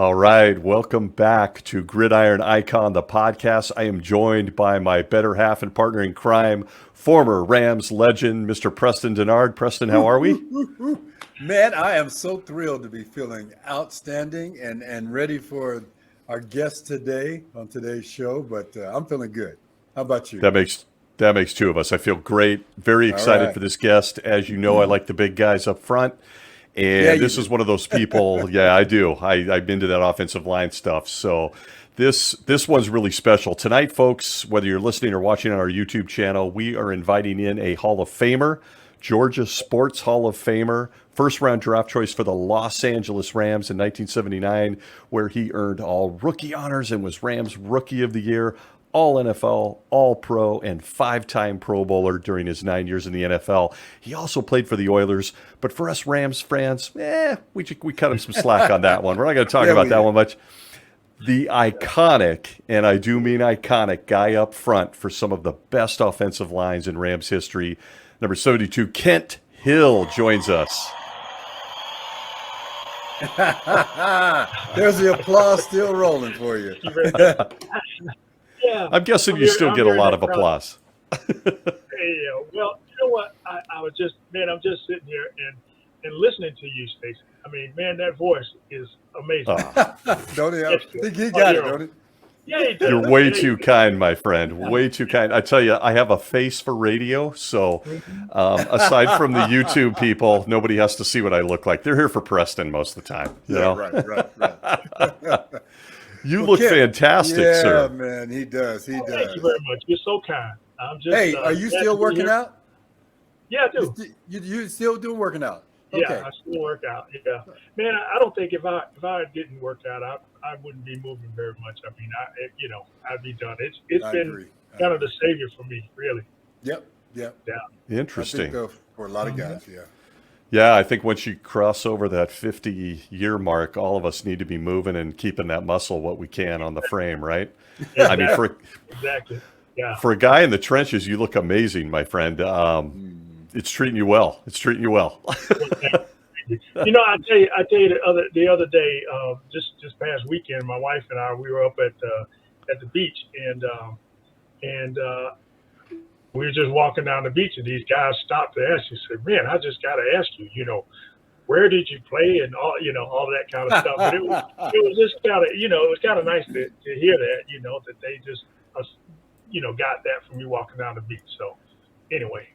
All right, welcome back to Gridiron Icon, the podcast. I am joined by my better half and partner in crime, former Rams legend, Mr. Preston Denard. Preston, how are we? Man, I am so thrilled to be feeling outstanding and ready for our guest today on today's show, but I'm feeling good. How about you? That makes two of us. I feel great, very excited for this guest. As you know, I like the big guys up front. And this is one of those people. Yeah, I do. I'm into that offensive line stuff. So this one's really special. Tonight, folks, whether you're listening or watching on our YouTube channel, we are inviting in a Hall of Famer, Georgia Sports Hall of Famer, first-round draft choice for the Los Angeles Rams in 1979, where he earned all rookie honors and was Rams Rookie of the Year, All NFL, All Pro, and 5-time Pro Bowler during his 9 years in the NFL. He also played for the Oilers, but for us Rams fans, we cut him some slack on that one. We're not going to talk about that one much. The iconic, and I do mean iconic, guy up front for some of the best offensive lines in Rams history, number 72, Kent Hill, joins us. There's the applause still rolling for you. Yeah, I'm guessing you still get a lot of applause. Well, you know what? I'm just sitting here and listening to you, Stacey. I mean, man, that voice is amazing. Don't he? I think he got it, don't he? Yeah, he does. You're way too kind, my friend. Way too kind. I tell you, I have a face for radio, so aside from the YouTube people, nobody has to see what I look like. They're here for Preston most of the time. You know? Right. You look fantastic, sir. Yeah, man, he does. He does. Thank you very much. You're so kind. I'm just. Hey, are you still working out? Yeah, I do. You still doing working out? Okay. Yeah, I still work out. Yeah, man, I don't think if I didn't work out, I wouldn't be moving very much. I mean, I'd be done. It's been kind of the savior for me, really. Yep. Yeah. Interesting. I think for a lot of guys, yeah. Yeah, I think once you cross over that 50-year mark, all of us need to be moving and keeping that muscle what we can on the frame, right? Yeah, I mean, exactly. Yeah. For a guy in the trenches, you look amazing, my friend. It's treating you well. It's treating you well. You know, I tell you the other day, just past weekend, my wife and I, we were up at the beach, and we were just walking down the beach, and these guys stopped to ask. He said, "Man, I just got to ask you, where did you play and all that kind of stuff." But it was just kind of, it was kind of nice to hear that, that they just, got that from me walking down the beach. So anyway,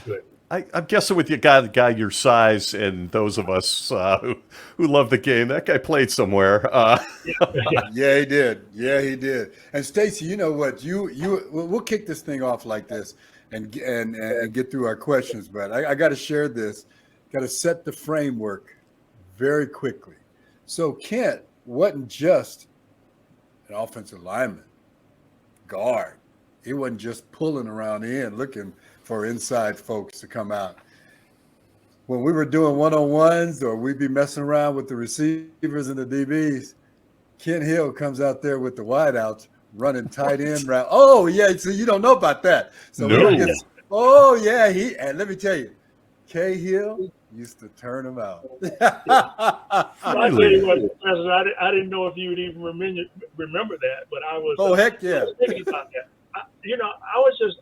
good. I'm guessing with a guy your size and those of us who love the game, that guy played somewhere. Yeah, he did. Yeah, he did. And Stacey, you know what? We'll kick this thing off like this and get through our questions. But I got to share this. Got to set the framework very quickly. So Kent wasn't just an offensive lineman, guard. He wasn't just pulling around in looking for inside folks to come out. When we were doing one-on-ones or we'd be messing around with the receivers and the DBs, Kent Hill comes out there with the wideouts running tight end route. Oh, yeah, so you don't know about that. So no. And let me tell you, K. Hill used to turn him out. I tell you what, I didn't know if you would even remember that, but I was. Oh, heck yeah. I was thinking about that.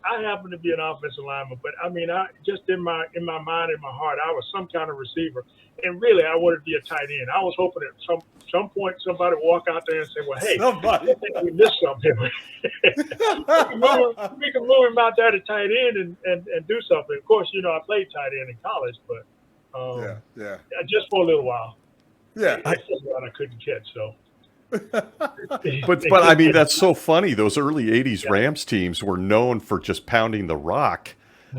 I happened to be an offensive lineman, but I mean, I just in my mind, in my heart, I was some kind of receiver, and really, I wanted to be a tight end. I was hoping at some point somebody would walk out there and say, "Well, hey, I think we missed something. we can move him out there to tight end and do something." Of course, I played tight end in college, but just for a little while. Yeah, that's just what I couldn't catch. So. But I mean, that's so funny. Those early 80s Rams teams were known for just pounding the rock.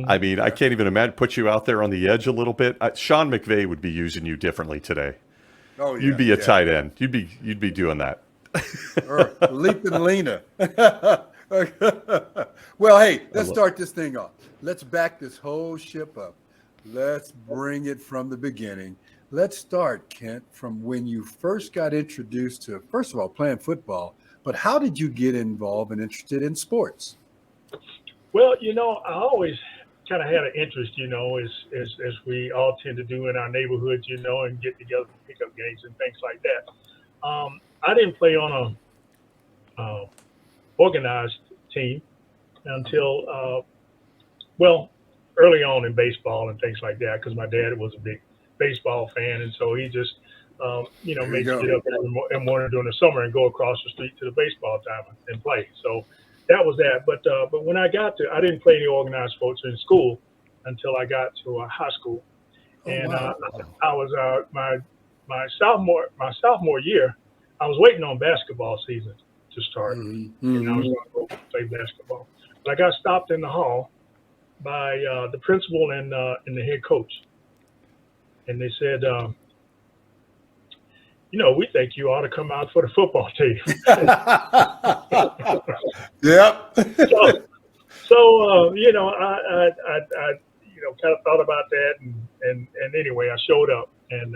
I mean, I can't even imagine, put you out there on the edge a little bit. Sean McVay would be using you differently today. Oh, yeah, you'd be a tight end. You'd be doing that. Or leaping leaner. Well, hey, let's start this thing off. Let's back this whole ship up. Let's bring it from the beginning. Let's start, Kent, from when you first got introduced to, first of all, playing football, but how did you get involved and interested in sports? Well, I always kind of had an interest, as we all tend to do in our neighborhoods, and get together for pickup games and things like that. I didn't play on a organized team until early on in baseball and things like that, because my dad was a big baseball fan, and so he just made you get up every morning during the summer and go across the street to the baseball diamond and play. So that was that. But when I didn't play any organized sports in school until I got to high school, and I was my sophomore year. I was waiting on basketball season to start, and I was going to go play basketball. But I got stopped in the hall by the principal and the head coach, and they said, we think you ought to come out for the football team. Yep. So I kind of thought about that, and anyway, I showed up, and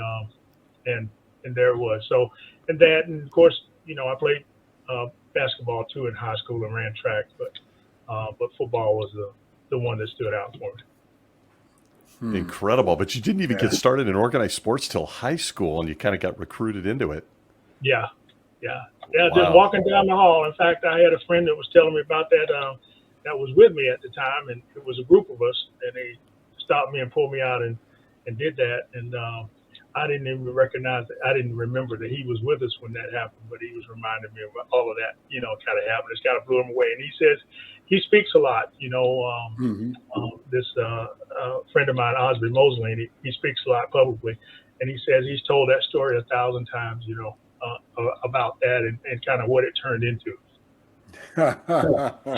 there it was. So, and of course, I played basketball too in high school and ran track, but football was the one that stood out for me. Incredible. But you didn't even get started in organized sports till high school, and you kind of got recruited into it. Yeah. Wow. Just walking down the hall. In fact, I had a friend that was telling me about that that was with me at the time, and it was a group of us, and they stopped me and pulled me out and did that. And I didn't even recognize it. I didn't remember that he was with us when that happened, but he was reminding me of all of that, kind of happened. It's kind of blew him away. And he says he speaks a lot, this friend of mine, Osby Mosley, he speaks a lot publicly. And he says he's told that story 1,000 times, about that and kind of what it turned into.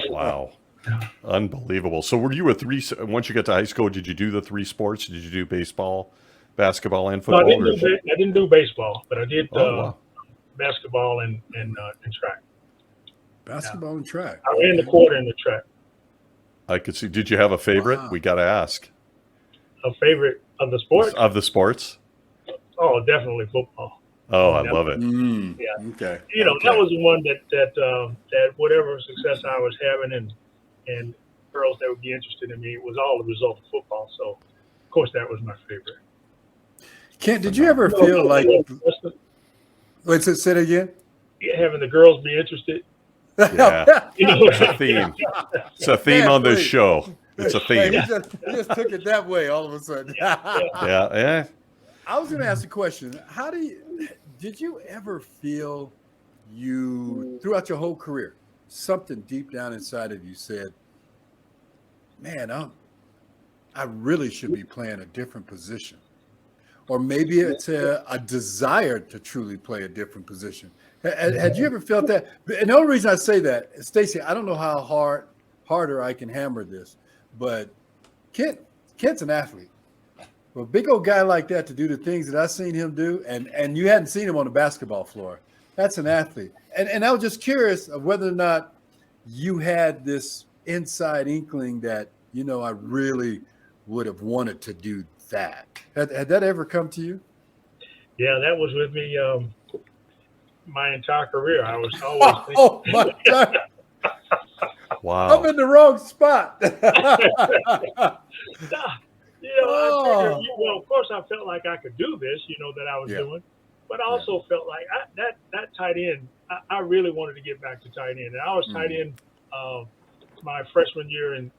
Wow. Unbelievable. So were you once you got to high school, did you do the 3 sports? Did you do baseball, basketball, and football? No, I didn't do baseball, but I did basketball and track. Basketball and track. I ran the quarter in the track. I could see. Did you have a favorite? Wow. We got to ask. A favorite of the sports? Of the sports? Oh, definitely football. Oh, I love it. Yeah. Okay. That was the one that whatever success I was having and girls that would be interested in me, it was all the result of football. So, of course, that was my favorite. Kent, did you ever feel like? Wait, say it again. Having the girls be interested. Yeah, it's a theme. It's a theme on this show. It's a theme. He just took it that way all of a sudden. Yeah. I was going to ask a question. Did you ever feel throughout your whole career, something deep down inside of you said, man, I really should be playing a different position? Or maybe it's a desire to truly play a different position. Had you ever felt that? And the only reason I say that, Stacey, I don't know how harder I can hammer this, but Kent's an athlete. For a big old guy like that to do the things that I've seen him do, and you hadn't seen him on the basketball floor, that's an athlete. And I was just curious of whether or not you had this inside inkling that, I really would have wanted to do that. Had that ever come to you? Yeah, that was with me my entire career. I was always thinking. Oh my God. Wow. I'm in the wrong spot. I figured, of course I felt like I could do this, that I was doing, but I also felt like that tight end, I really wanted to get back to tight end. And I was tight end my freshman year in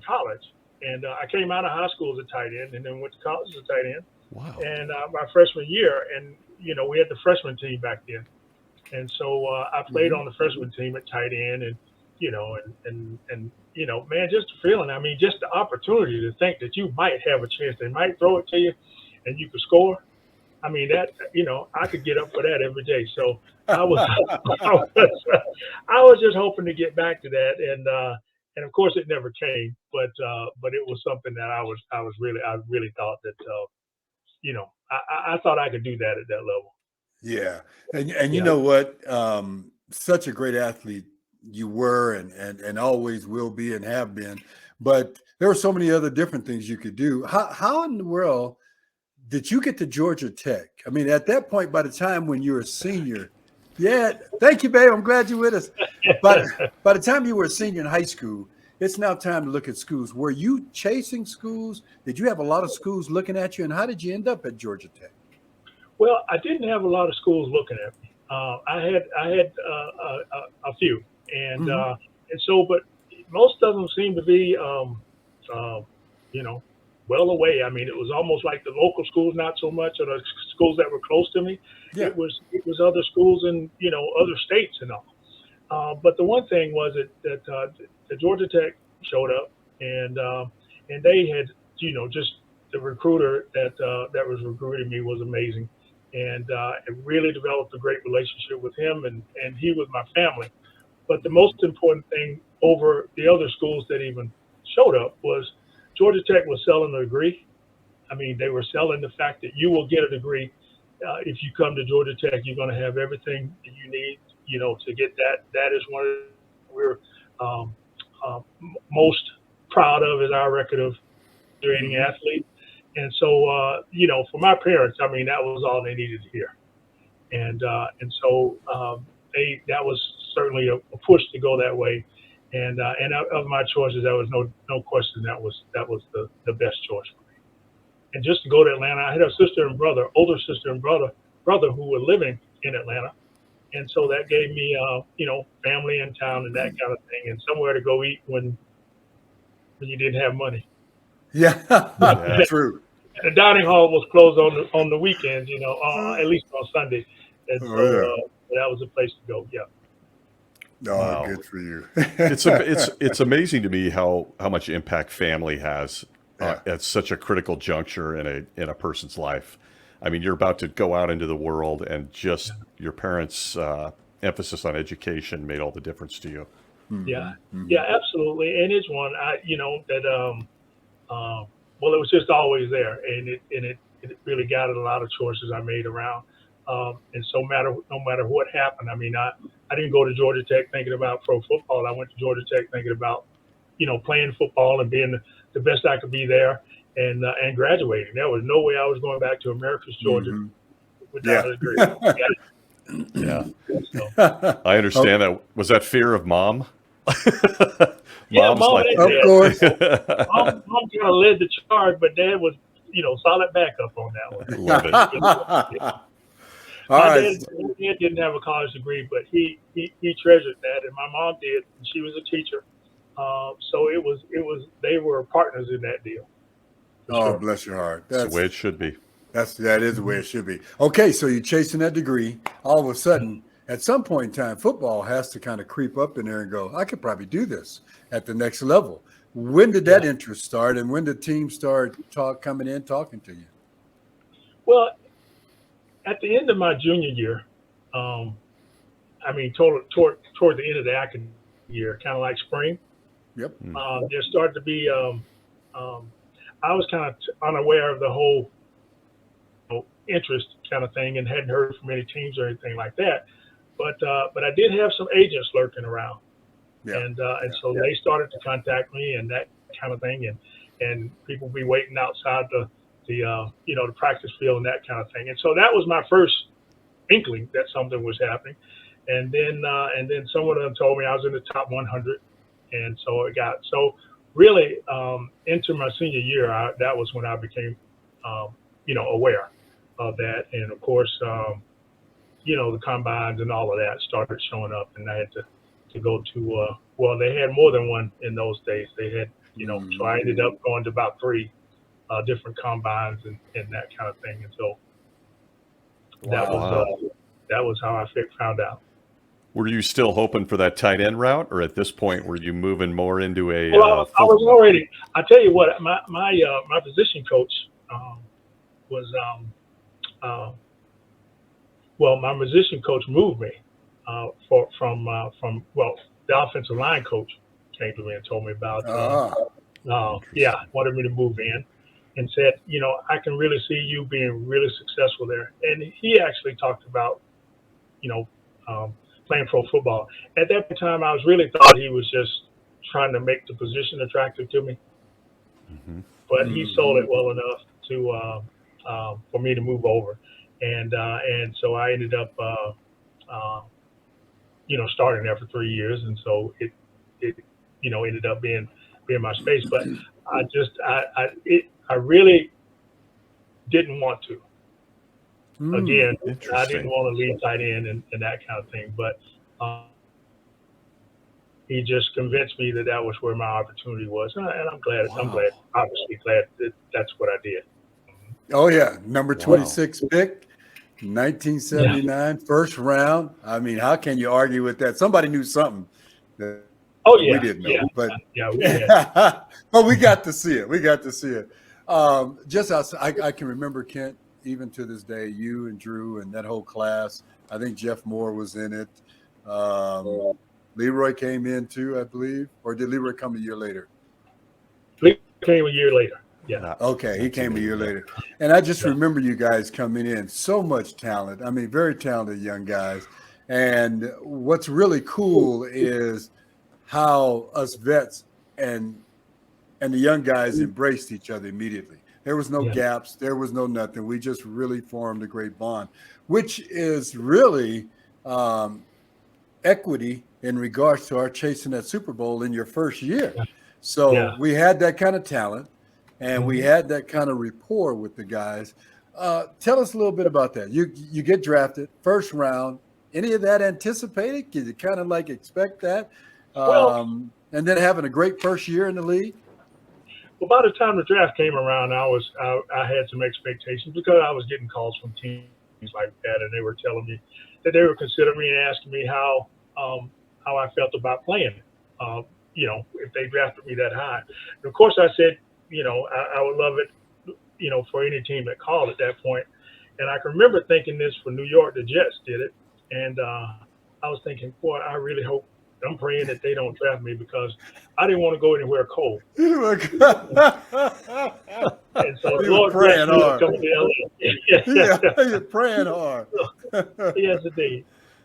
college. And I came out of high school as a tight end and then went to college as a tight end. Wow. And my freshman year, and, we had the freshman team back then. And so I played on the freshman team at tight end and, man, just the feeling, just the opportunity to think that you might have a chance. They might throw it to you and you could score. That, I could get up for that every day. So I was, I was just hoping to get back to that. And of course it never came, but it was something that I really thought that, I thought I could do that at that level. Yeah. And you know what? Such a great athlete you were and always will be and have been, but there were so many other different things you could do. How in the world did you get to Georgia Tech? At that point, by the time when you were a senior, thank you, babe. I'm glad you're with us. But by the time you were a senior in high school, it's now time to look at schools. Were you chasing schools? Did you have a lot of schools looking at you? And how did you end up at Georgia Tech? Well, I didn't have a lot of schools looking at me. I had a few, Mm-hmm. and so, but most of them seem to be, uh, you know, well away. I mean, it was almost like the local schools, not so much, or the schools that were close to me. Yeah. It was other schools in other states and all. But the one thing was that the Georgia Tech showed up, and they had just the recruiter that was recruiting me was amazing, and it really developed a great relationship with him, and he was my family. But the most important thing over the other schools that even showed up was Georgia Tech was selling a degree. I mean, they were selling the fact that you will get a degree if you come to Georgia Tech. You're going to have everything that you need, to get that. That is one of the we're um, most proud of is our record of graduating Mm-hmm. athletes. And so, for my parents, I mean, that was all they needed to hear. And so that was certainly a push to go that way. And of my choices, there was no question that was the best choice. And just to go to Atlanta, I had a sister and brother, older sister and brother who were living in Atlanta, and so that gave me, family in town and that kind of thing, and somewhere to go eat when you didn't have money. Yeah. Yeah. True. The dining hall was closed on the weekends, at least on Sunday, and Oh so yeah. that was a place to go. Yeah, Oh, Wow. good for you. It's amazing to me how much impact family has Yeah. at such a critical juncture in a person's life. I mean, you're about to go out into the world, and just your parents' emphasis on education made all the difference to you. yeah, Mm-hmm. Mm-hmm. yeah, absolutely. And it's one that well, it was just always there, and it really guided a lot of choices I made around. And so no matter what happened, I mean, I didn't go to Georgia Tech thinking about pro football. I went to Georgia Tech thinking about playing football and being the best I could be there, and graduating. There was no way I was going back to Americas, Georgia, Mm-hmm. without Yeah. a degree. Yeah, So I Oh, understand that. Was that fear of mom? yeah, Mom's mom like, and of dad. course. Mom kind of led the charge, but dad was solid backup on that one. love it. All My right. dad didn't have a college degree, but he treasured that, and my mom did. And she was a teacher, so they were partners in that deal for Oh, sure. bless your heart. It's the way it should be. That is the way it should be. Okay, so you're chasing that degree. All of a sudden, at some point in time, football has to kind of creep up in there and go, I could probably do this at the next level. When did Yeah. that interest start, and when did teams start coming in talking to you? Well, at the end of my junior year, um, I mean, toward the end of the academic year, kind of like spring, Yep. Mm. there started to be. Um, I was kind of unaware of the whole interest kind of thing, and hadn't heard from any teams or anything like that. But I did have some agents lurking around, Yeah. and Yeah. so they started to contact me and that kind of thing, and people be waiting outside the practice field and that kind of thing. And so that was my first inkling that something was happening. And then some of them told me I was in the top 100, and so it got so really into my senior year. That was when I became aware of that, and of course the combines and all of that started showing up, and I had to go to well, they had more than one in those days. They had so I ended up going to about three different combines and that kind of thing, and so that was Wow. Wow. that was how I found out. Were you still hoping for that tight end route, or at this point were you moving more into a Well, I full? was already. I tell you what, my position coach was well, my position coach moved me from the offensive line coach came to me and told me about Ah. Interesting. wanted me to move in and said, I can really see you being really successful there. And he actually talked about you know um, playing pro football. At that time, I was really thought he was just trying to make the position attractive to me, Hmm. but he sold Mm-hmm. it well enough to for me to move over, and so I ended up uh, starting there for 3 years, and so it ended up being my space. But I really didn't want to. Again, I didn't Interesting. want to leave tight end and that kind of thing, but he just convinced me that that was where my opportunity was, and I'm glad. I'm glad, Wow. obviously glad that that's what I did. Oh yeah, number Wow. 26 pick, Yeah. 1979, first round. I mean, how can you argue with that? Somebody knew something that Oh we yeah, didn't know, yeah, but yeah. We had. but we got to see it. We got to see it. Just as I can remember, Kent, even to this day, you and Drew and that whole class. I think Jeff Moore was in it. Leroy came in too, I believe, or did Leroy come a year later? Lee came a year later. Yeah, Okay, he came a 1980. year Yeah. later. And I just yeah. remember you guys coming in, so much talent. I mean, very talented young guys. And what's really cool is how us vets and the young guys embraced each other immediately. There was no Yeah. gaps, there was no nothing. We just really formed a great bond, which is really equity in regards to our chasing that Super Bowl in your first year. So Yeah. we had that kind of talent and we Mhm. had that kind of rapport with the guys. Tell us a little bit about that. You get drafted first round. Any of that anticipated? Did you kind of like expect that? Well, And then having a great first year in the league? well, by the time the draft came around, I had some expectations because I was getting calls from teams like that, and they were telling me that they were considering me and asking me how I felt about playing. Uh, if they drafted me that high, and of course I said, I would love it, for any team that called at that point. And I can remember thinking this for New York, the Jets did it, and I was thinking, boy, I really hope. I'm praying that they don't draft me because I didn't want to go anywhere cold. You were, And so the you were Lord blessed praying me to hard. come to Yeah, LA. you're praying hard. Yes, indeed.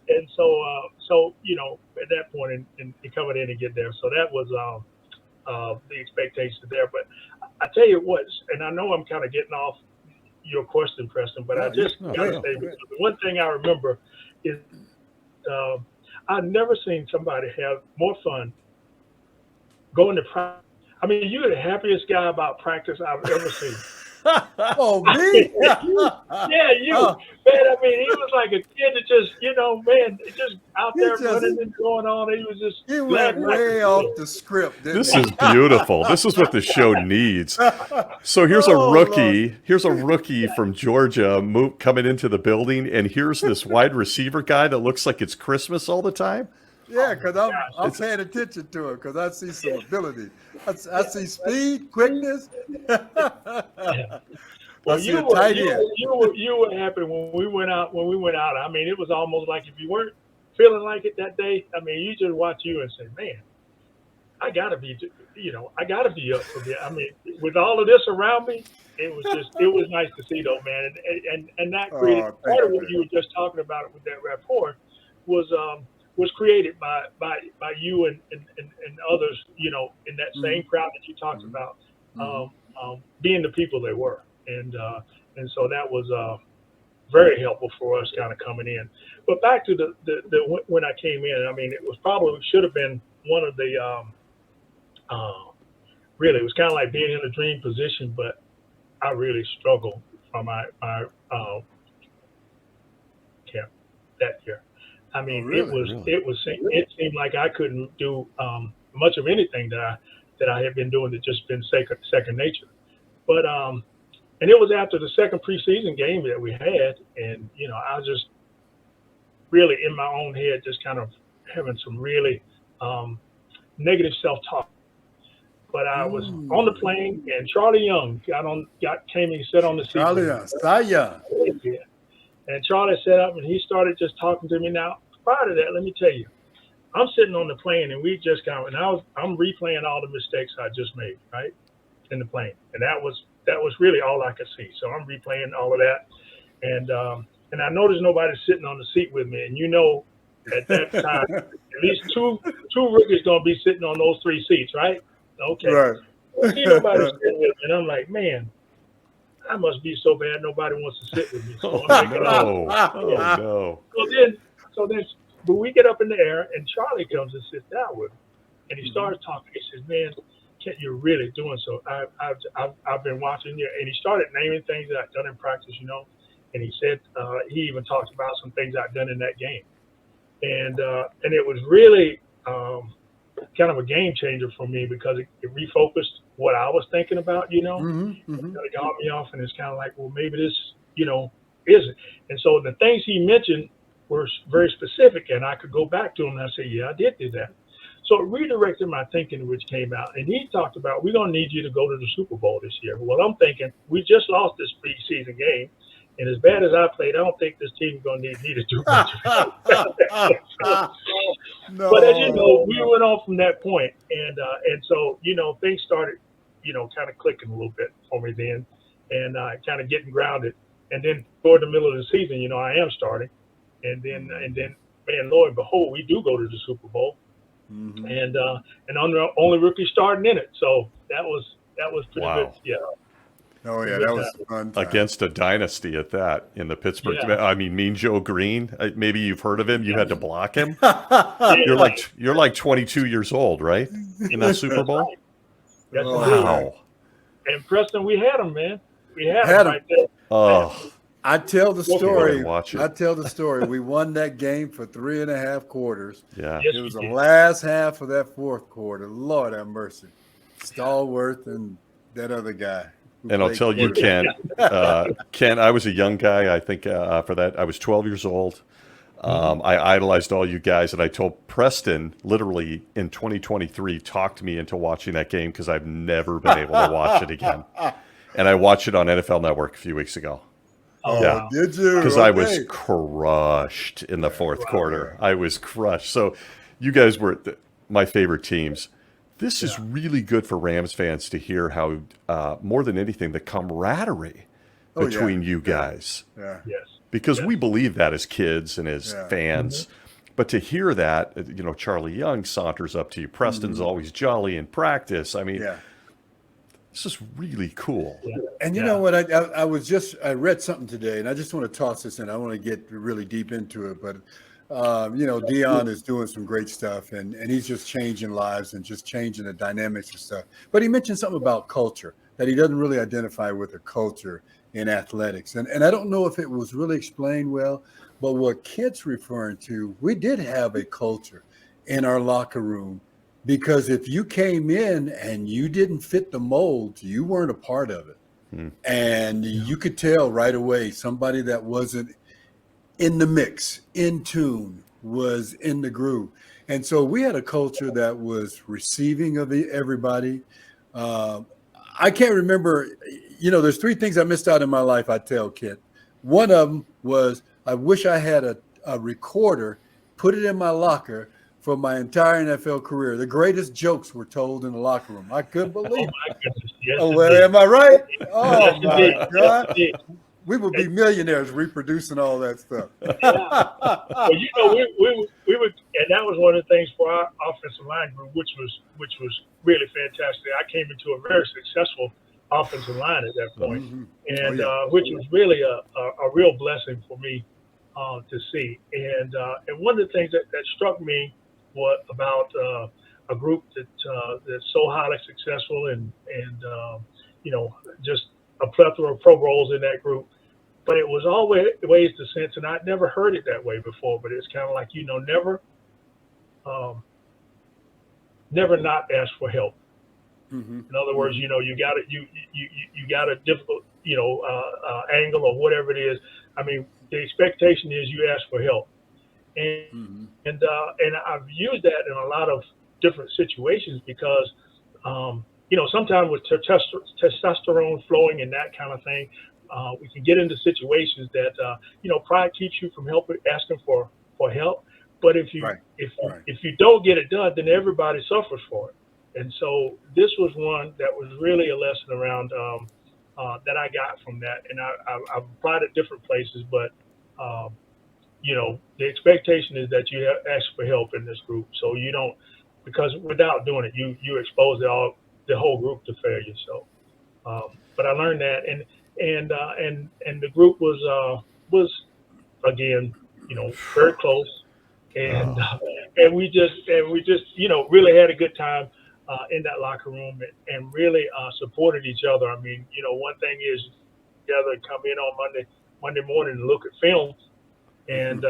And so at that point, and coming in and get there, so that was the expectation there. But I tell you what, and I know I'm kind of getting off your question, Preston, but I No, just No, got to no. say because the one thing I remember is uh, I've never seen somebody have more fun going to practice. I mean, you're the happiest guy about practice I've ever seen. Oh, I mean, me? yeah, you, Oh, man. I mean, he was like a kid that just, man, just out you there just running and going on. He was just you glad went practice way was off here. the script, didn't This he? is beautiful. This is what the show needs. So here's a Oh, Lord. rookie. Here's a rookie from Georgia coming into the building, and here's this wide receiver guy that looks like it's Christmas all the time. Yeah, Oh my because I'm gosh. It's paying attention to it because I see some Yeah, ability. I yeah, see speed, quickness. yeah. I Well, see a tight end. you were happy when we went out. When we went out, I mean, it was almost like if you weren't feeling like it that day, I mean, you just watch you and say, man, I gotta be up for this. I mean, with all of this around me, it was nice to see though, man, and that created Oh, thank part of you, what man. you were just talking about with that rapport was was created by you and others, in that Mm-hmm, same crowd that you talked about, mm-hmm, being the people they were, and so that was very helpful for us kind of coming in. But back to when I came in, I mean, it was probably should have been one of the uh, really, it was kind of like being in a dream position, but I really struggled for my camp that year. I Oh, mean, really? really it seemed like I couldn't do much of anything that I had been doing that just been second nature. But and it was after the second preseason game that we had, and I was just really in my own head, just kind of having some really um, negative self-talk. But I was on the Mm. plane, and Charlie Young came and sat on the seat with Charlie, me. Cy Young. Yeah. And Charlie sat up and he started just talking to me. Now, prior to that, let me tell you, I'm sitting on the plane and we just got, and I'm replaying all the mistakes I just made, right, in the plane, and that was really all I could see. So I'm replaying all of that, and I noticed nobody sitting on the seat with me, and at that time, at least two rookies gonna be sitting on those three seats, right? Okay. Right. Don't see nobody sitting with me, and I'm like, man, I must be so bad nobody wants to sit with me. So I'm oh making all this. no, oh Yeah. no. So then, so then, but we get up in the air, and Charlie comes and sits down with me, and he Mhm. starts talking. He says, "Man, Kent, you're really doing so. I've been watching you," and he started naming things that I've done in practice, And he said he even talked about some things I'd done in that game, and it was really kind of a game changer for me because it refocused what I was thinking about. Mm-hmm. Mm-hmm. It got me off, and it's kind of like, well, maybe this, isn't. And so the things he mentioned were very specific, and I could go back to him and I say, yeah, I did do that. So it redirected my thinking, which came out. And he talked about, we're going to need you to go to the Super Bowl this year. Well, I'm thinking, we just lost this preseason game. And as bad as I played, I don't think this team is going to need me to do much. No. But as you know, we went on from that point. And so, things started, kind of clicking a little bit for me then, and kind of getting grounded. And then toward the middle of the season, I am starting. And then, man, lo and behold, we do go to the Super Bowl. Mm-hmm. And I'm the only rookie starting in it. So that was pretty good. Yeah. Oh yeah, that was fun time. Against a dynasty at that in the Pittsburgh. Yeah. I mean, Mean Joe Green. Maybe you've heard of him. You had to block him. Yeah. You're like 22 years old, right? In that Super Bowl. That's Wow. And Preston, we had him, man. We had him right there. Oh, I tell the story. Watch it. I tell the story. We won that game for 3.5 quarters. yeah. Yes, It was we the did. last half of that fourth quarter. Lord have mercy. Stallworth and that other guy. And I'll tell you, Ken, I was a young guy. I think for that, I was 12 years old. I idolized all you guys, and I told Preston, literally in 2023, talked me into watching that game because I've never been able to watch it again. And I watched it on NFL Network a few weeks ago. Oh, Yeah. did you? Because Okay. I was crushed in the fourth quarter. I was crushed. So you guys were my favorite teams. This is really good for Rams fans to hear how, more than anything, the camaraderie between you guys. Yeah. Yes. Because we believe that as kids and as fans. But to hear that, Charlie Young saunters up to you. Preston's always jolly in practice. I mean, this is really cool. Yeah. And you know what? I read something today, and I just want to toss this in. I want to get really deep into it, but Dion is doing some great stuff, and he's just changing lives and just changing the dynamics and stuff. But he mentioned something about culture, that he doesn't really identify with a culture in athletics. And I don't know if it was really explained well, but what Kent's referring to, we did have a culture in our locker room. Because if you came in and you didn't fit the mold, you weren't a part of it. And you could tell right away somebody that wasn't in the mix, in tune, was in the groove. And so we had a culture that was receiving of everybody. I can't remember, there's 3 things I missed out in my life, I tell Kent. One of them was I wish I had a recorder, put it in my locker for my entire NFL career. The greatest jokes were told in the locker room. I couldn't believe it. My goodness. Yes, Oh, well, am I right? Oh, Yes, my indeed. God. Indeed. We would be millionaires reproducing all that stuff. Well, we would, and that was one of the things for our offensive line group, which was really fantastic. I came into a very successful offensive line at that point, and which was really a real blessing for me to see. And one of the things that struck me was about a group that's so highly successful and just a plethora of Pro Bowls in that group. But it was always the sense, and I'd never heard it that way before, but it's kind of like, never not ask for help. In other words, you got a difficult, angle or whatever it is. I mean, the expectation is you ask for help. And I've used that in a lot of different situations because, sometimes with testosterone flowing and that kind of thing, we can get into situations that, pride keeps you from asking for help. But if you don't get it done, then everybody suffers for it. And so this was one that was really a lesson around that I got from that. And I've applied it different places, but, the expectation is that you ask for help in this group. So you don't, because without doing it, you expose the whole group to failure. So, but I learned that, and the group was again, very close, and we just really had a good time in that locker room and really supported each other. I mean, one thing is together and come in on Monday Monday morning and look at film and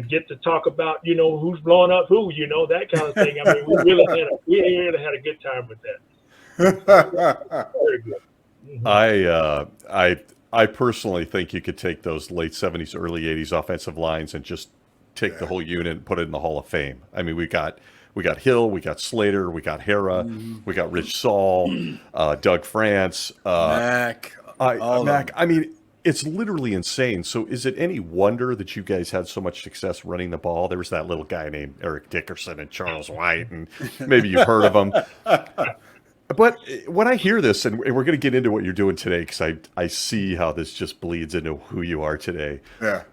get to talk about, who's blowing up who, that kind of thing. I mean, we really had a good time with that. Very good. I personally think you could take those late 70s, early 80s offensive lines and just take the whole unit and put it in the Hall of Fame. I mean, we got Hill, we got Slater, we got Hara, we got Rich Saul, Doug France, Mac. Mac. I mean, it's literally insane. So is it any wonder that you guys had so much success running the ball? There was that little guy named Eric Dickerson and Charles White, and maybe you've heard of them. But when I hear this, and we're going to get into what you're doing today, because I see how this just bleeds into who you are today. Yeah.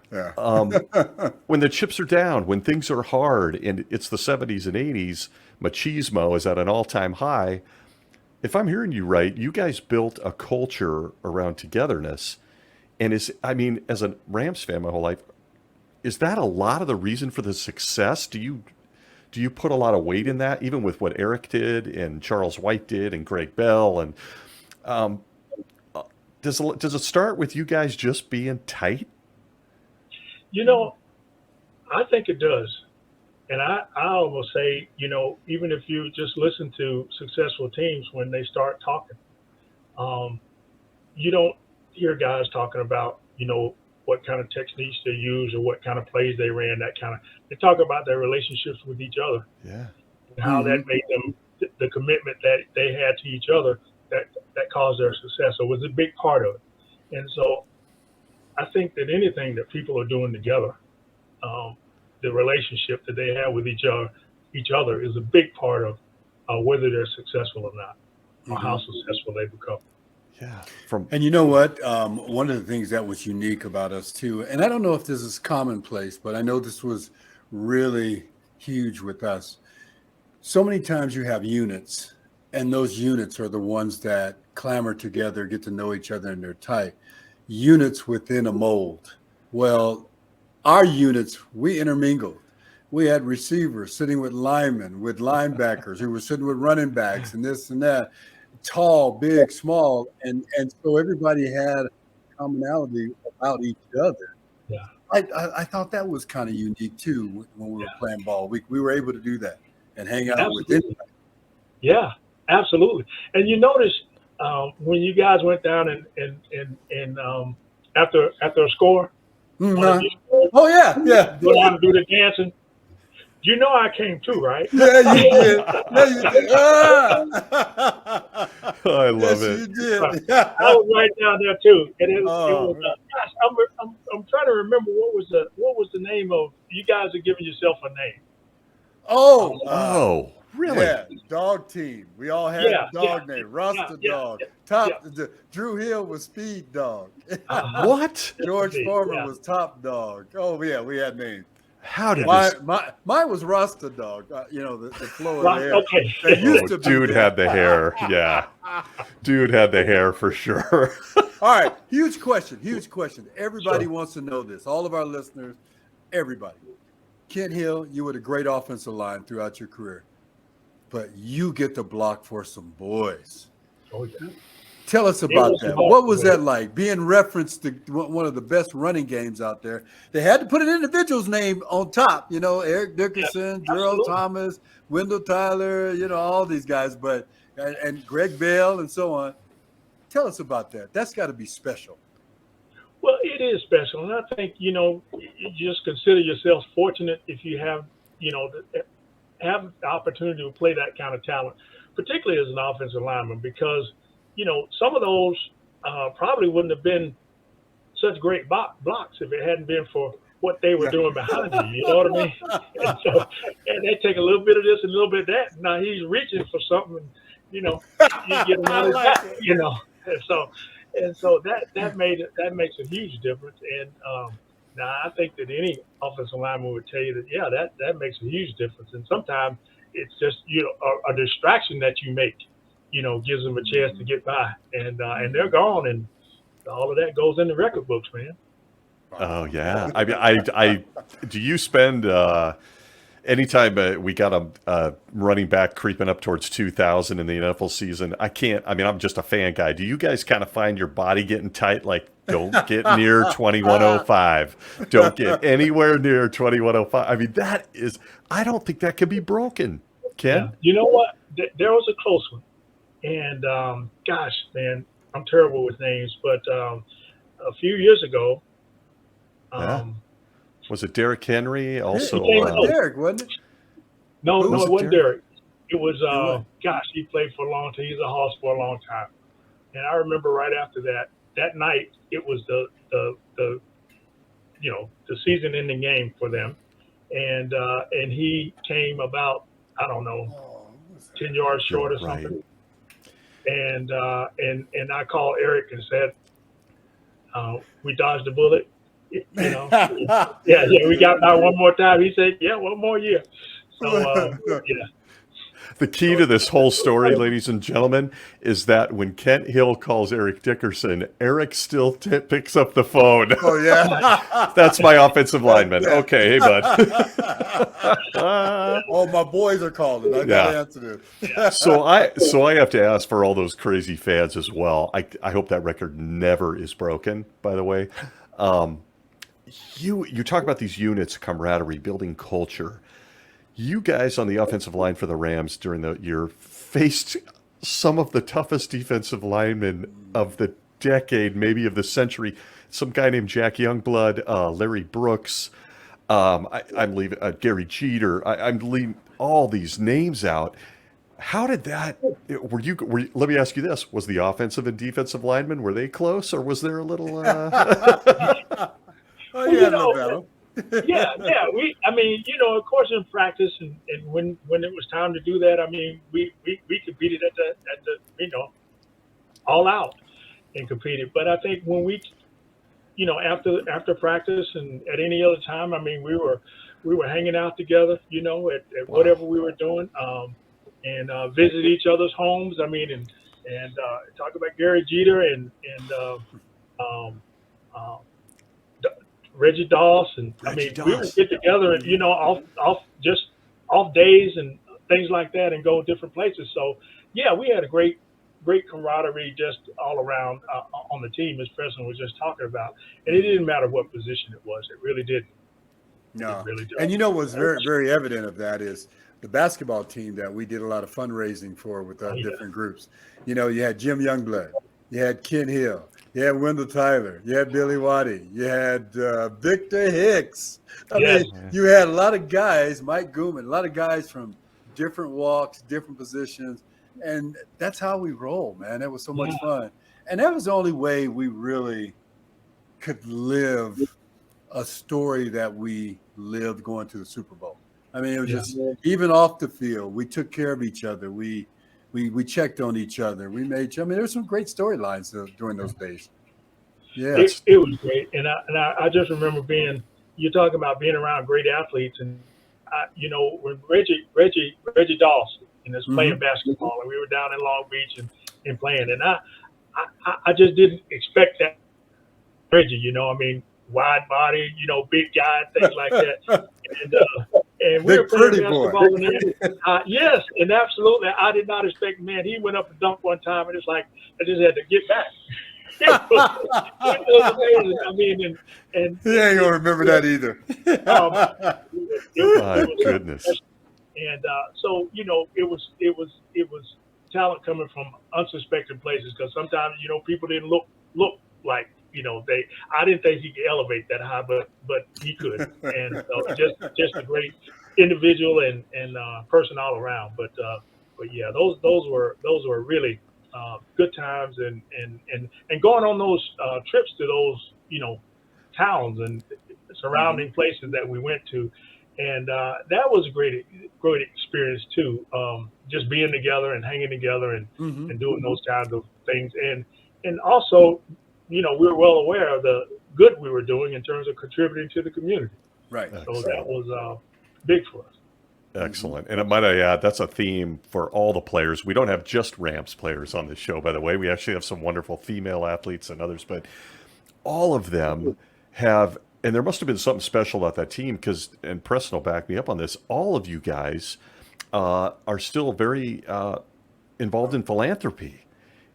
When the chips are down, when things are hard, and it's the 70s and 80s, machismo is at an all-time high. If I'm hearing you right, you guys built a culture around togetherness. And as a Rams fan my whole life, is that a lot of the reason for the success? Do you put a lot of weight in that, even with what Eric did and Charles White did and Greg Bell? And does it start with you guys just being tight? I think it does. And I almost say, even if you just listen to successful teams when they start talking, you don't hear guys talking about, what kind of techniques they use or what kind of plays they ran, they talk about their relationships with each other. Yeah. And how that made them, the commitment that they had to each other that caused their success. So it was a big part of it. And so I think that anything that people are doing together, the relationship that they have with each other is a big part of whether they're successful or not, or how successful they become. Yeah. And you know what? One of the things that was unique about us too, and I don't know if this is commonplace, but I know this was really huge with us. So many times you have units, and those units are the ones that clamor together, get to know each other, and they're tight. Units within a mold. Well, our units, we intermingled. We had receivers sitting with linemen, with linebackers who were sitting with running backs and this and that. Tall, big, small, and so everybody had commonality about each other. Yeah, I thought that was kind of unique too when we were playing ball. We were able to do that and hang out with anybody. Yeah, absolutely. And you notice when you guys went down and after a score, oh yeah, go down and do the dancing. You know I came too, right? Yeah, you did. Yeah, you did. I love it. You did. I was right down there too, and it was gosh, I'm trying to remember what was the name of you guys are giving yourself a name. Oh, really? Yeah, dog team. We all had a dog name. Rasta Dog. Drew Hill was Speed Dog. What? George Foreman was Top Dog. Oh yeah, we had names. How did mine was Rasta Dog? The flow of hair. Okay. Dude had the hair. Yeah. Dude had the hair for sure. All right. Huge question. Everybody wants to know this. All of our listeners, everybody. Kent Hill, you were a great offensive line throughout your career, but you get to block for some boys. Oh, yeah. Tell us about that. What was that like? Being referenced to one of the best running games out there. They had to put an individual's name on top. Eric Dickerson, Gerald Thomas, Wendell Tyler. All these guys, and Greg Bell and so on. Tell us about that. That's got to be special. Well, it is special, and I think you just consider yourself fortunate if you have have the opportunity to play that kind of talent, particularly as an offensive lineman, because some of those probably wouldn't have been such great blocks if it hadn't been for what they were doing behind you. You know what I mean? And they take a little bit of this and a little bit of that. Now he's reaching for something, you get another back, And so that makes a huge difference. And now I think that any offensive lineman would tell you that, that makes a huge difference. And sometimes it's just, a distraction that you make. Gives them a chance to get by, and they're gone, and all of that goes in the record books, man. Oh yeah, I do you spend? anytime we got a running back creeping up towards 2,000 in the NFL season, I'm just a fan guy. Do you guys kind of find your body getting tight? Like, don't get near 2105. Don't get anywhere near 2105. I mean, I don't think that can be broken, Ken. Yeah. You know what? There was a close one. And gosh, man, I'm terrible with names, but a few years ago, was it Derrick Henry? Also, Derrick, wasn't it? No, it wasn't Derrick. It was gosh, he played for a long time. He's a Hoss for a long time. And I remember right after that night, it was the season-ending game for them, and he came about, I don't know, 10 yards short or something. And I called Eric and said, we dodged the bullet. You know, yeah, we got out one more time. He said, yeah, one more year. So, yeah. The key to this whole story, ladies and gentlemen, is that when Kent Hill calls Eric Dickerson, Eric still picks up the phone. Oh, yeah. That's my offensive lineman. Yeah. Okay, hey, bud. Oh, my boys are calling. I got to answer this. So I have to ask for all those crazy fans as well. I hope that record never is broken, by the way. You talk about these units, camaraderie, building culture. You guys on the offensive line for the Rams during the year faced some of the toughest defensive linemen of the decade, maybe of the century. Some guy named Jack Youngblood, Larry Brooks. I'm leaving Gary Jeter. I'm leaving all these names out. How did that? Let me ask you this: was the offensive and defensive linemen, were they close, or was there a little? Oh yeah, no battle. yeah. Of course, in practice and when it was time to do that, I mean, we competed at the all out and competed. But I think when we, after practice and at any other time, I mean, we were hanging out together, at whatever we were doing, and visit each other's homes. I mean, and talk about Gary Jeter and Reggie Doss, and we would get together and off days and things like that and go different places. So yeah, we had a great camaraderie just all around on the team, as Preston was just talking about. And it didn't matter what position it was; it really didn't. No, it really did. And what's very very evident of that is the basketball team that we did a lot of fundraising for with our different groups. You had Jim Youngblood, you had Ken Hill. You had Wendell Tyler. You had Billy Waddy. You had Victor Hicks. I mean, you had a lot of guys, Mike Gooman, a lot of guys from different walks, different positions. And that's how we roll, man. That was so much fun. And that was the only way we really could live a story that we lived going to the Super Bowl. I mean, it was just, even off the field, we took care of each other. We checked on each other. We made. I mean, there were some great storylines during those days. Yeah, it was great, and I just remember you're talking about being around great athletes, and when Reggie Doss and was playing basketball, and we were down in Long Beach and playing, and I just didn't expect that Reggie. I mean, wide body, big guy, things like that, and we were playing basketball in there. Yes, and absolutely. I did not expect, man, he went up and dunked one time, and it's like, I just had to get back. It was amazing. I mean, and he ain't going to remember that either. My goodness. And so, it was talent coming from unsuspected places, because sometimes, people didn't look like, I didn't think he could elevate that high, but he could, and just a great individual and person all around. But yeah, those were really good times, and going on those trips to those towns and surrounding places that we went to, and that was a great experience too. Just being together and hanging together and doing those kinds of things, and also, we were well aware of the good we were doing in terms of contributing to the community. Right. So that was big for us. Excellent. And might I add, that's a theme for all the players. We don't have just Rams players on this show, by the way. We actually have some wonderful female athletes and others, but all of them have And there must have been something special about that team because, and Preston will back me up on this, all of you guys are still very involved in philanthropy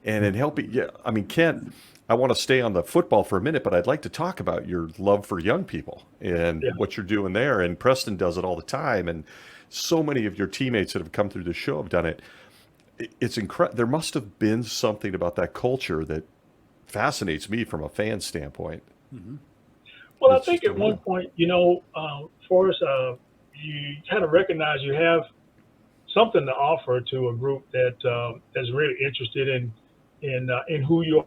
and in helping. Yeah, I mean, Kent, I want to stay on the football for a minute, but I'd like to talk about your love for young people and what you're doing there. And Preston does it all the time. And so many of your teammates that have come through the show have done it. It's incredible. There must have been something about that culture that fascinates me from a fan standpoint. Mm-hmm. Well, I think at one point, Forrest, you kind of recognize you have something to offer to a group that is really interested in who you are,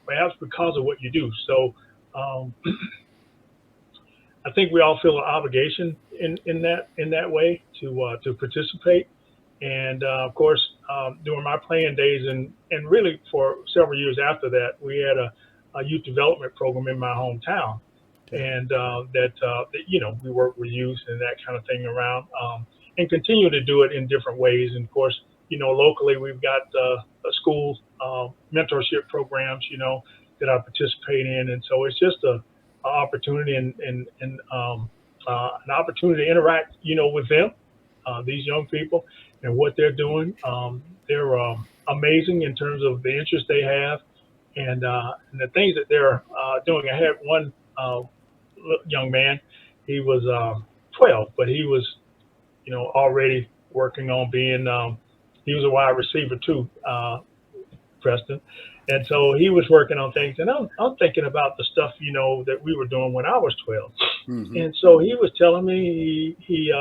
perhaps because of what you do. So I think we all feel an obligation in that way to participate. And of course, during my playing days and really for several years after that, we had a youth development program in my hometown. And we work with youth and that kind of thing around, and continue to do it in different ways. And of course, locally we've got school mentorship programs, that I participate in, and so it's just an opportunity and an opportunity to interact, with them, these young people, and what they're doing. They're amazing in terms of the interest they have, and the things that they're doing. I had one young man. He was 12, but he was, already working on being. He was a wide receiver too, Preston, and so he was working on things. And I'm thinking about the stuff that we were doing when I was 12. Mm-hmm. And so he was telling me he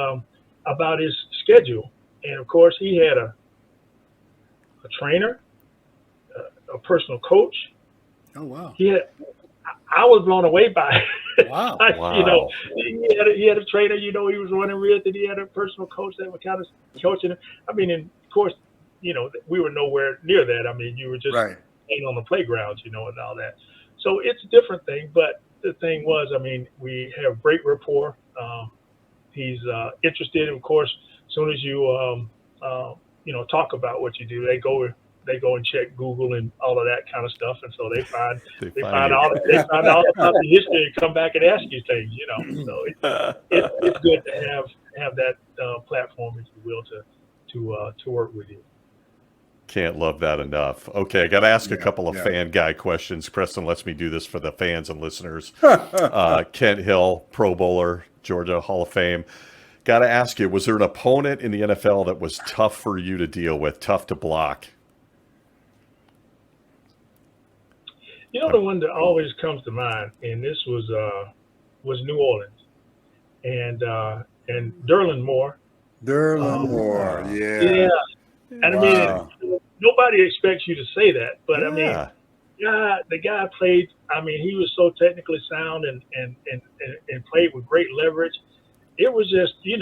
about his schedule, and of course he had a trainer, a personal coach. Oh wow! I was blown away by it. Wow. Wow. He had a trainer, he was running with it. He had a personal coach that was kind of coaching him. I mean, and of course, we were nowhere near that. I mean, you were just playing on the playgrounds, and all that. So it's a different thing. But the thing was, I mean, we have great rapport. He's interested. Of course, as soon as you, talk about what you do, they go and check Google and all of that kind of stuff, and so they find all about the history and come back and ask you things, So it's good to have that platform, if you will, to work with you. Can't love that enough. Okay, I got to ask a couple of fan guy questions. Preston lets me do this for the fans and listeners. Kent Hill, Pro Bowler, Georgia Hall of Fame. Got to ask you, was there an opponent in the NFL that was tough for you to deal with, tough to block? The one that always comes to mind, and this was New Orleans, and Derlin Moore. Yeah. And I mean, nobody expects you to say that, but I mean, the guy played. I mean, he was so technically sound and played with great leverage. It was just, you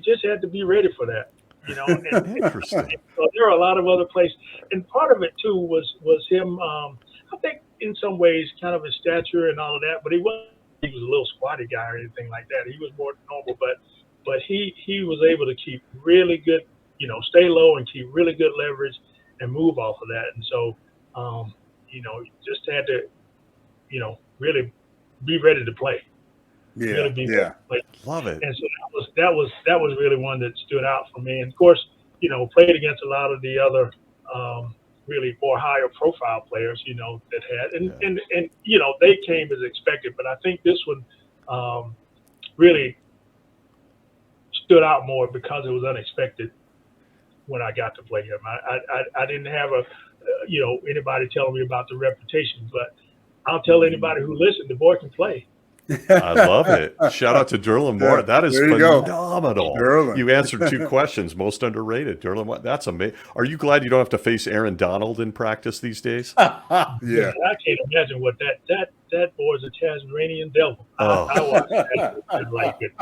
just had to be ready for that. Interesting. And so there are a lot of other plays, and part of it too was him. I think in some ways, kind of his stature and all of that, but he was a little squatty guy or anything like that. He was more normal, but he was able to keep really good, stay low and keep really good leverage and move off of that. And so, you just had to, really be ready to play. Yeah, really be ready to play. Love it. And so that was really one that stood out for me. And of course, played against a lot of the other really more higher profile players, that had, and they came as expected, but I think this one really stood out more because it was unexpected when I got to play him. I didn't have anybody telling me about the reputation, but I'll tell anybody who listened, the boy can play. I love it. Shout out to Derlin Moore. That is phenomenal. You answered 2 questions. Most underrated. Derlin Moore. That's amazing. Are you glad you don't have to face Aaron Donald in practice these days? Yeah. I can't imagine what that boy's a Tasmanian devil. I watched that. I like it.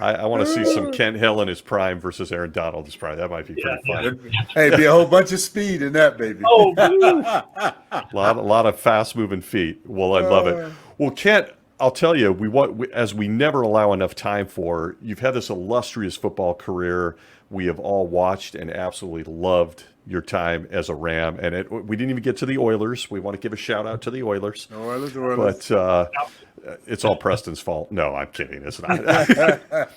I want to see some Kent Hill in his prime versus Aaron Donald. That might be pretty fun. Hey, be a whole bunch of speed in that, baby. Oh, a lot of fast moving feet. Well, I love it. Well, Kent, I'll tell you, as we never allow enough time for, you've had this illustrious football career. We have all watched and absolutely loved your time as a Ram. And we didn't even get to the Oilers. We want to give a shout out to the Oilers. Oilers. But it's all Preston's fault. No, I'm kidding. It's not.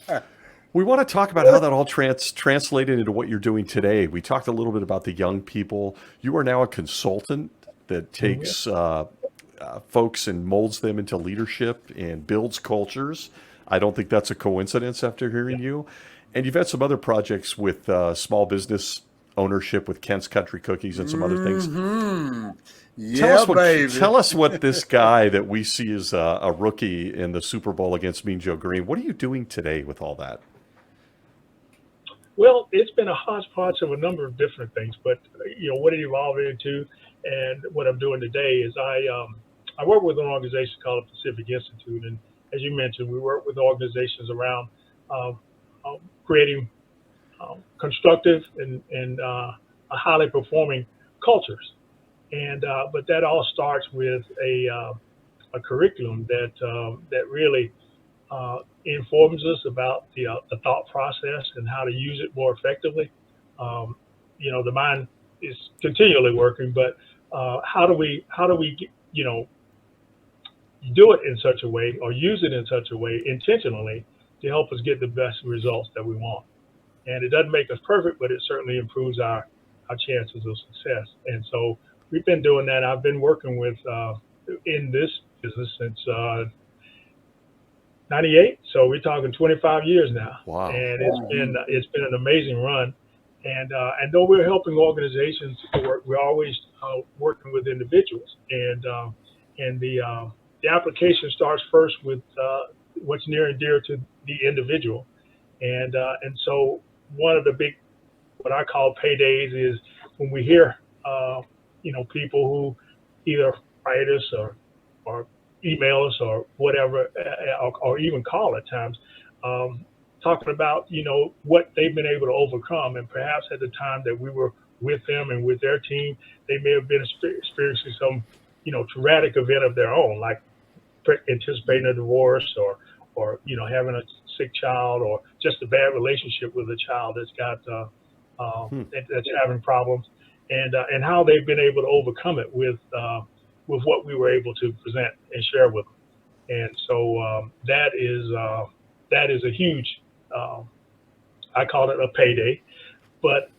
We want to talk about how that all translated into what you're doing today. We talked a little bit about the young people. You are now a consultant that takes folks and molds them into leadership and builds cultures. I don't think that's a coincidence after hearing you. And you've had some other projects with small business ownership with Kent's Country Cookies and some other things. Yeah, baby. Tell us what this guy that we see as a rookie in the Super Bowl against Mean Joe Green, what are you doing today with all that? Well, it's been a hodgepodge of a number of different things, but what it evolved into, and what I'm doing today is I work with an organization called the Pacific Institute, and as you mentioned, we work with organizations around creating constructive and highly performing cultures, and but that all starts with a curriculum that really informs us about the thought process and how to use it more effectively. The mind is continually working, but how do we do it in such a way, or use it in such a way intentionally, to help us get the best results that we want? And it doesn't make us perfect, but it certainly improves our chances of success. And so we've been doing that. I've been working with in this business since 98, so we're talking 25 years now. Wow. And it's been an amazing run. And though we're helping organizations to work, we're always working with individuals. And the application starts first with what's near and dear to the individual. And so one of the big, what I call paydays, is when we hear people who either write us or email us or whatever, or even call at times, talking about, what they've been able to overcome. And perhaps at the time that we were with them and with their team, they may have been experiencing some, traumatic event of their own, like anticipating a divorce or having a sick child, or just a bad relationship with a child that's got, that's having problems, and how they've been able to overcome it with what we were able to present and share with them. And so that is a huge, I call it a payday, but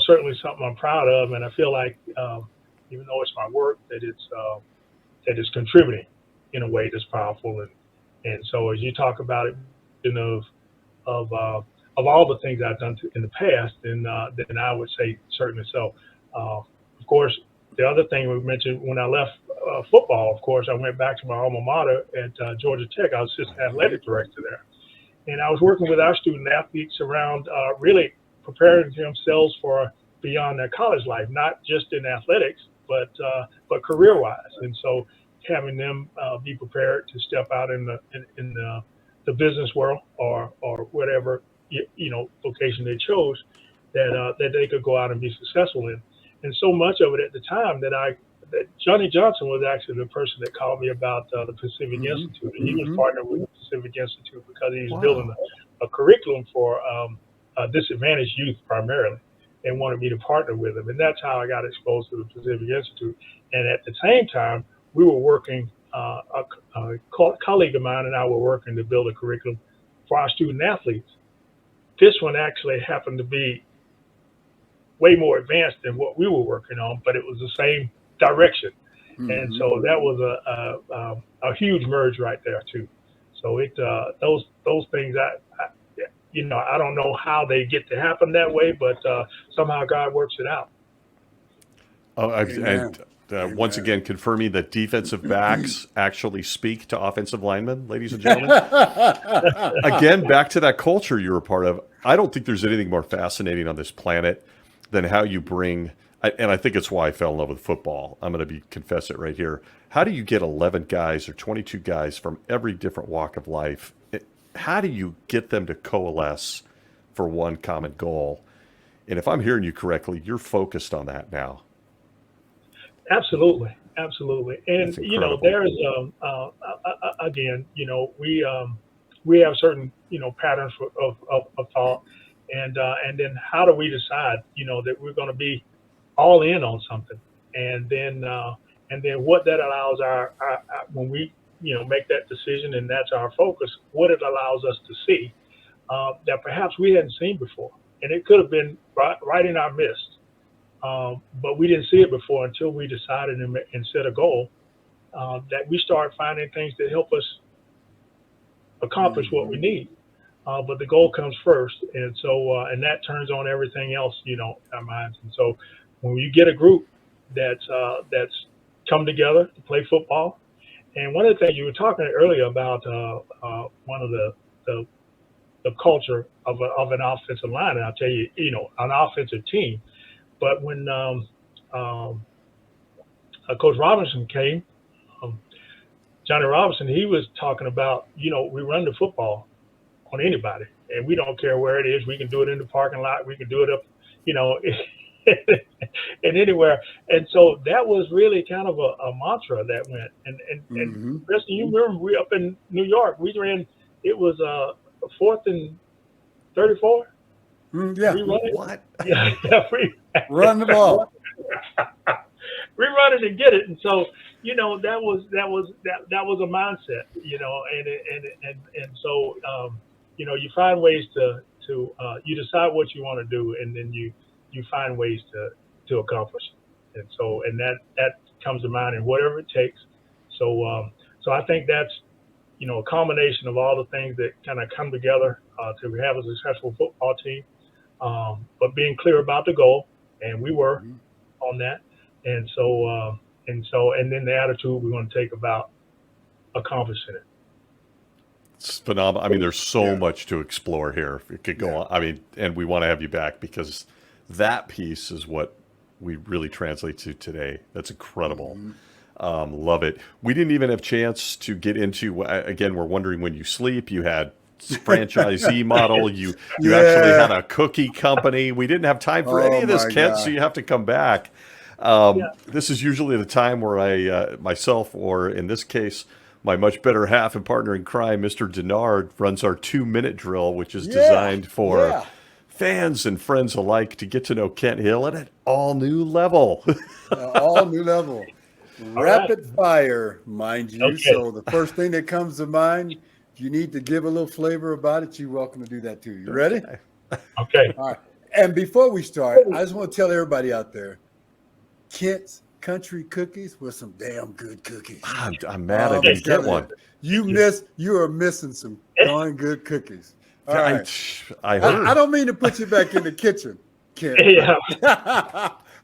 certainly something I'm proud of, and I feel like even though it's my work, that it's contributing in a way that's powerful. And so as you talk about it, of all the things I've done in the past, then I would say certainly so. Of course, the other thing we mentioned, when I left football, of course, I went back to my alma mater at Georgia Tech. I was assistant athletic director there. And I was working with our student athletes around really preparing themselves for beyond their college life, not just in athletics, but career-wise. And so having them be prepared to step out in the business world or whatever vocation they chose, that they could go out and be successful in. And so much of it at the time that Johnny Johnson was actually the person that called me about the Pacific Institute, and he was partnered with the Pacific Institute because he was building a curriculum for disadvantaged youth primarily, and wanted me to partner with him. And that's how I got exposed to the Pacific Institute. And at the same time, we were working, a colleague of mine and I were working to build a curriculum for our student athletes. This one actually happened to be way more advanced than what we were working on, but it was the same direction. And so that was a huge merge right there too. So those things, I don't know how they get to happen that way, but somehow God works it out. Once again, confirming that defensive backs actually speak to offensive linemen, ladies and gentlemen. Again, back to that culture you're a part of. I don't think there's anything more fascinating on this planet than how you bring, and I think it's why I fell in love with football. I'm going to confess it right here. How do you get 11 guys or 22 guys from every different walk of life? How do you get them to coalesce for one common goal? And if I'm hearing you correctly, you're focused on that now. Absolutely. And, there's, again, we have certain, patterns of thought. And then how do we decide, that we're going to be all in on something? And then what that allows when we make that decision, and that's our focus. What it allows us to see that perhaps we hadn't seen before, and it could have been right in our midst, but we didn't see it before until we decided and set a goal that we start finding things that help us accomplish what we need. But the goal comes first, and so and that turns on everything else, in our minds. And so when you get a group that's come together to play football, and one of the things you were talking earlier about one of the culture of an offensive line, and I'll tell you, an offensive team. But when Coach Robinson came, Johnny Robinson, he was talking about, we run the football on anybody, and we don't care where it is. We can do it in the parking lot. We can do it up, and anywhere. And so that was really kind of a mantra that went. And Preston, you remember we up in New York, we ran. It was 4th and 34. Yeah. We run it. What? Yeah, Run the ball. We run it and get it. And so, that was a mindset, and so you find ways to you decide what you want to do, and then you find ways to accomplish it. And so, and that comes to mind in whatever it takes. So I think that's, a combination of all the things that kind of come together to have a successful football team, but being clear about the goal, and we were on that. And then the attitude we're going to take about accomplishing it. It's phenomenal. I mean, there's so much to explore here. It could go on. I mean, and we want to have you back because that piece is what we really translate to today. That's incredible. Love it. We didn't even have a chance to get into, again, we're wondering when you sleep. You had franchisee model. You actually had a cookie company. We didn't have time for any of this, Kent, so you have to come back. This is usually the time where I, myself, or in this case, my much better half and partner in crime, Mr. Denard, runs our 2-minute drill, which is designed for fans and friends alike to get to know Kent Hill at an all new level. All new level. Rapid fire, mind you. Okay. So the first thing that comes to mind, if you need to give a little flavor about it, you're welcome to do that too. You ready? Okay. All right. And before we start, I just want to tell everybody out there, Kent's Country Cookies were some damn good cookies. I'm mad I didn't get one. You are missing some darn good cookies. All right. I heard. I don't mean to put you back in the kitchen, Kent. Yeah.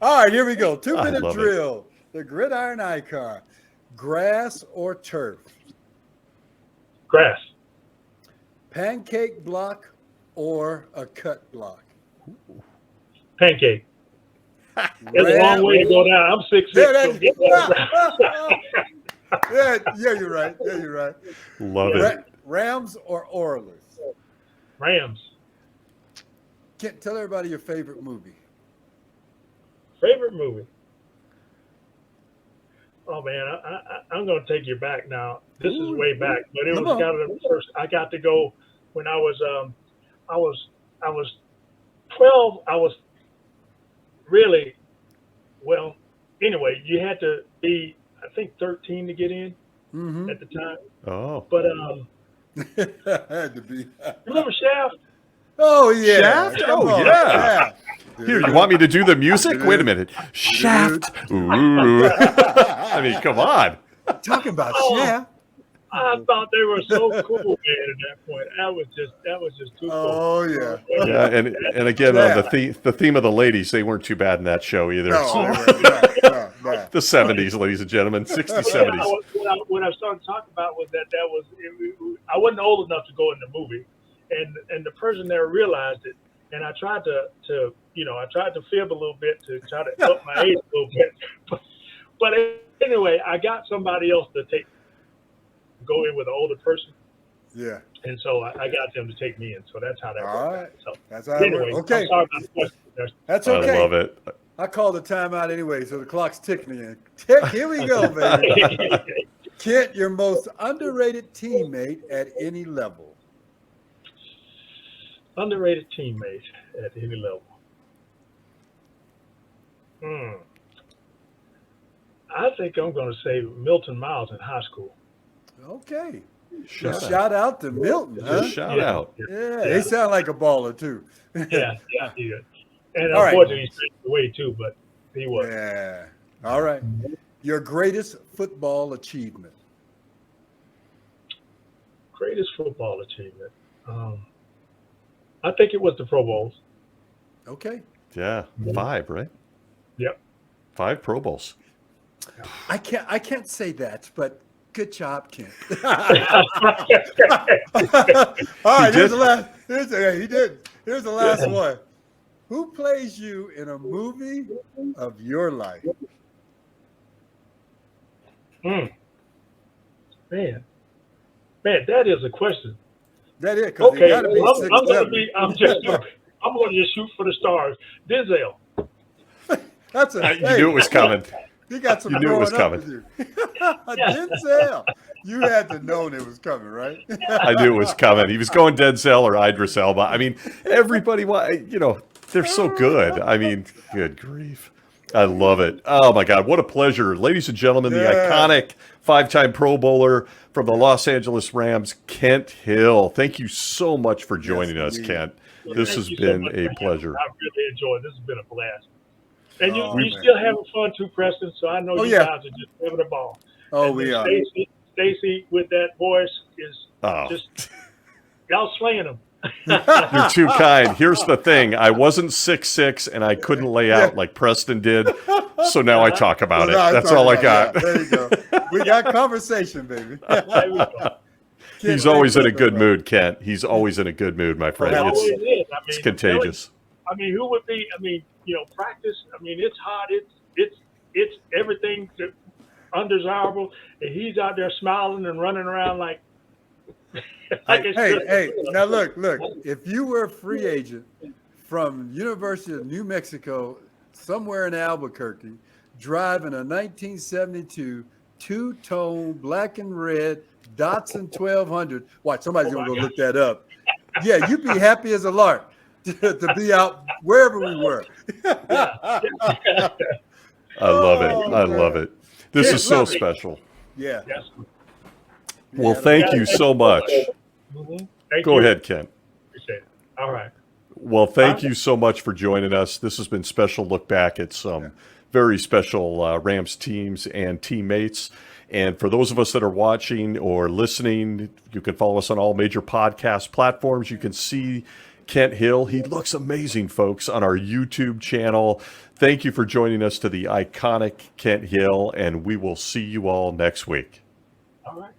All right, here we go. 2-minute love drill. The Gridiron icon. Grass or turf? Grass. Pancake block or a cut block? Pancake. It's a long way to go down. I'm 6'6". So get you're right. Yeah, you're right. Love it. Rams or Oilers? Rams. Kent, tell everybody your favorite movie. Favorite movie? Oh man, I'm going to take you back now. This is way back, but it was kind of the first. I got to go when I was 12. I was really well. Anyway, you had to be, I think, 13 to get in at the time. Oh, I but had to be. Remember Shaft? Oh yeah, Shaft. Oh yeah. Here, you want me to do the music? Wait a minute. Shaft. Ooh. I mean, come on. Talking about Shaft. I thought they were so cool, man. At that point, that was just too cool. Oh yeah. Yeah, and again, the theme of the ladies, they weren't too bad in that show either. No. The 70s, ladies and gentlemen, 60s, 70s. What I started talking about was that I wasn't old enough to go in the movie, and the person there realized it, and I tried to fib a little bit to try to up my age a little bit, but anyway, I got somebody else to go in with an older person. Yeah. And so I got them to take me in. So that's how that worked. All right. So that's how anyway, it worked. Okay. I'm sorry about the question. That's okay. I love it. I called the timeout anyway, so the clock's ticking in. Here we go, baby. Kent, your most underrated teammate at any level. Underrated teammate at any level. I think I'm going to say Milton Miles in high school. Okay. Shout Shout out to Milton, huh? Just shout out. Yeah, he sound like a baller too. Yeah, he did. And All right. unfortunately, he's passed away too, but he was. Yeah. All right. Your greatest football achievement. Greatest football achievement. I think it was the Pro Bowls. Okay. Yeah, 5, right? Yep. 5 Pro Bowls. I can't say that, but good job, Kent. All right, here's the last. He did. Here's the last one. Who plays you in a movie of your life? Man, that is a question. That is because Okay, got to be I'm 6'7". I'm going to just shoot for the stars. Denzel. That's a. You knew it was coming. He got some. You knew it was growing up coming. with you. Denzel. You had to know it was coming, right? I knew it was coming. He was going Denzel or Idris Elba. I mean, everybody, they're so good. I mean, good grief. I love it. Oh, my God. What a pleasure. Ladies and gentlemen, the iconic 5-time Pro Bowler from the Los Angeles Rams, Kent Hill. Thank you so much for joining us, Kent. This has been a pleasure. I really enjoyed it. This has been a blast. And you man. still having fun too, Preston, so I know you guys are just having a ball. Oh, and we are. Stacy with that voice is Oh. just, y'all slaying them. You're too kind. Here's the thing. I wasn't 6'6", and I couldn't lay out like Preston did, so now I talk about it. That's all I got. Yeah, there you go. We got conversation, baby. There we go. He's always in a good mood, Kent. He's always in a good mood, my friend. It always is. I mean, It's contagious. Who would be? I mean, practice. I mean, it's hot. It's everything undesirable, and he's out there smiling and running around like. Hey! Now look! If you were a free agent from University of New Mexico, somewhere in Albuquerque, driving a 1972 two-tone black and red Datsun 1200, watch, somebody's gonna go look that up. Yeah, you'd be happy as a lark to be out wherever we were. I love it. I love it. This is so special. Yeah. Yes. Well, thank you so much. Go ahead, Ken. Appreciate it. All right. Well, thank you so much for joining us. This has been special look back at some very special Rams teams and teammates. And for those of us that are watching or listening, you can follow us on all major podcast platforms. You can see Kent Hill. He looks amazing, folks, on our YouTube channel. Thank you for joining us to the iconic Kent Hill, and we will see you all next week. All right.